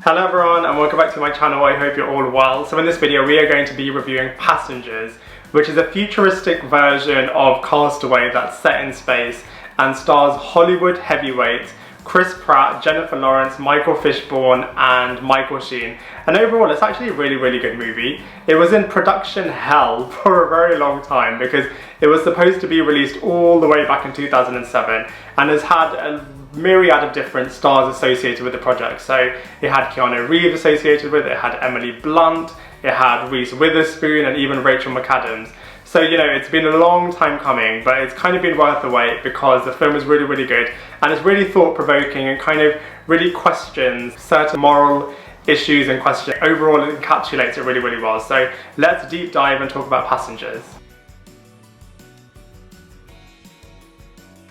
Hello everyone and welcome back to my channel. I hope you're all well. So in this video we are going to be reviewing Passengers, which is a futuristic version of Castaway that's set in space and stars Hollywood heavyweights Chris Pratt, Jennifer Laurence, Michael Fishburne and Michael Sheen. And overall it's actually a really good movie. It was in production hell for a very long time because it was supposed to be released all the way back in 2007 and has had a myriad of different stars associated with the project. So it had Keanu Reeves associated with it, it had Emily Blunt, it had Reese Witherspoon and even Rachel McAdams. So, you know, it's been a long time coming, but it's kind of been worth the wait because the film is really good and it's really thought-provoking and kind of really questions certain moral issues and questions. Overall, it encapsulates it really well. So let's deep dive and talk about Passengers.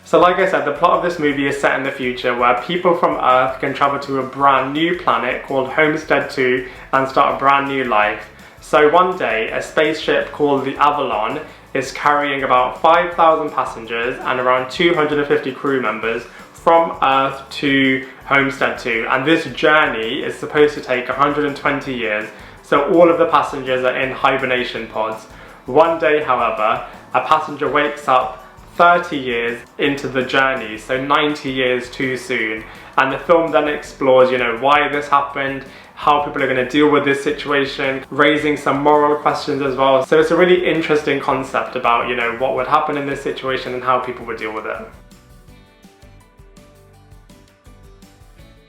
So like I said, the plot of this movie is set in the future where people from Earth can travel to a brand new planet called Homestead 2 and start a brand new life. So one day, a spaceship called the Avalon is carrying about 5,000 passengers and around 250 crew members from Earth to Homestead 2. And this journey is supposed to take 120 years, so all of the passengers are in hibernation pods. One day, however, a passenger wakes up 30 years into the journey, so 90 years too soon. And the film then explores, you know, why this happened, how people are going to deal with this situation, raising some moral questions as well. So it's a really interesting concept about, you know, what would happen in this situation and how people would deal with it.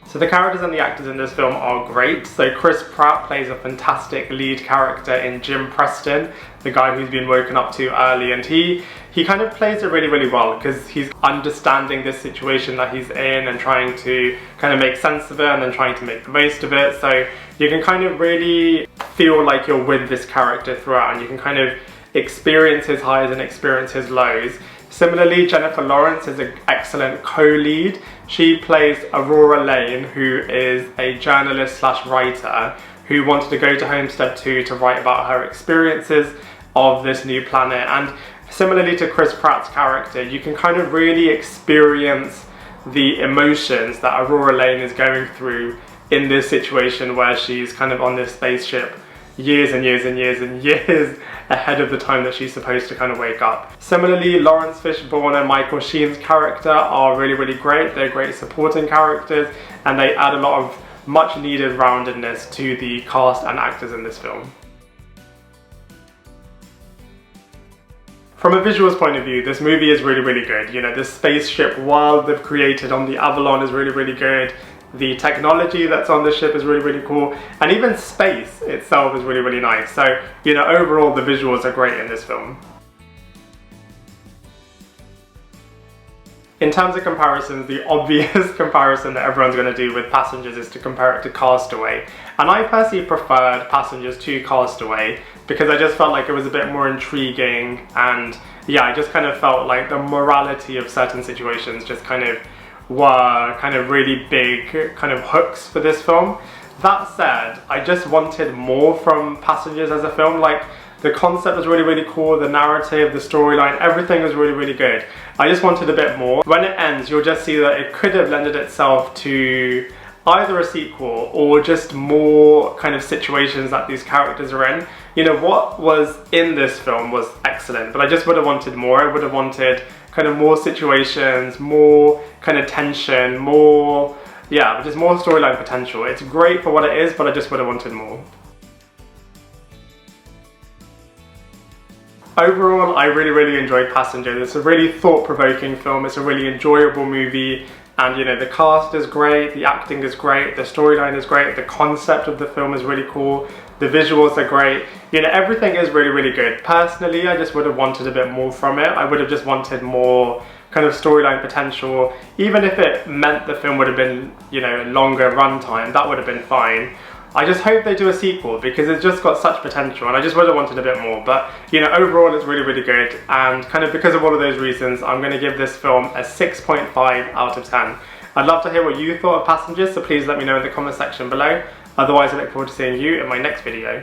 So the characters and the actors in this film are great. So Chris Pratt plays a fantastic lead character in Jim Preston, the guy who's been woken up too early, and he kind of plays it really well because he's understanding this situation that he's in and trying to kind of make sense of it and then trying to make the most of it. So you can kind of really feel like you're with this character throughout and you can kind of experience his highs and experience his lows. Similarly, Jennifer Laurence is an excellent co-lead. She plays Aurora Lane, who is a journalist slash writer who wanted to go to Homestead 2 to write about her experiences of this new planet. And similarly to Chris Pratt's character, you can kind of really experience the emotions that Aurora Lane is going through in this situation where she's kind of on this spaceship years ahead of the time that she's supposed to kind of wake up. Similarly, Laurence Fishburne and Michael Sheen's character are really great. They're great supporting characters and they add a lot of much needed roundedness to the cast and actors in this film. From a visuals point of view, this movie is really good. You know, this spaceship world they've created on the Avalon is really good. The technology that's on the ship is really cool, and even space itself is really nice. So, you know, overall the visuals are great in this film. In terms of comparisons, the obvious comparison that everyone's going to do with Passengers is to compare it to Castaway. And I personally preferred Passengers to Castaway because I just felt like it was a bit more intriguing, and yeah, I just kind of felt like the morality of certain situations just kind of were kind of really big kind of hooks for this film. That said, I just wanted more from Passengers as a film. Like, the concept was really cool, the narrative, the storyline, everything was really good. I just wanted a bit more. When it ends, you'll just see that it could have lended itself to either a sequel or just more kind of situations that these characters are in. You know, what was in this film was excellent, but I just would have wanted more. I would have wanted kind of more situations, more kind of tension, more, yeah, just more storyline potential. It's great for what it is, but I just would have wanted more. Overall, I really enjoyed Passengers. It's a really thought-provoking film. It's a really enjoyable movie. And, you know, the cast is great, the acting is great, the storyline is great, the concept of the film is really cool, the visuals are great. You know, everything is really good. Personally, I just would have wanted a bit more from it. I would have just wanted more kind of storyline potential. Even if it meant the film would have been, you know, longer runtime, that would have been fine. I just hope they do a sequel because it's just got such potential and I just would have wanted a bit more. But, you know, overall it's really good, and kind of because of all of those reasons, I'm going to give this film a 6.5 out of 10. I'd love to hear what you thought of Passengers, so please let me know in the comment section below. Otherwise, I look forward to seeing you in my next video.